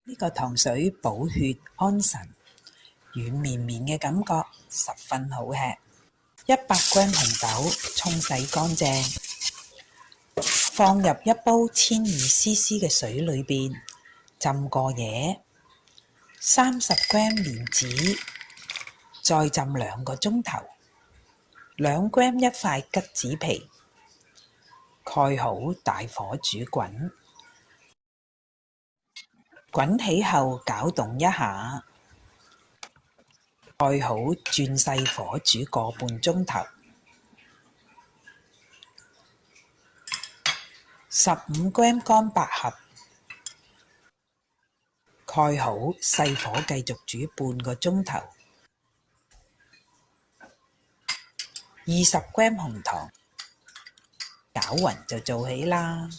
呢個糖水補血安神，軟綿綿嘅感覺十分好吃。100g 紅豆沖洗乾淨，放入一煲1200cc 嘅水裏邊浸過夜。30g 蓮子，再浸2個鐘頭。2g 一塊桔子皮，蓋好大火煮滾。滾起後攪動一下，蓋好轉細火煮個半鐘頭。15g 乾百合，蓋好細火繼續煮半個鐘頭。20g 紅糖，攪勻就做起啦。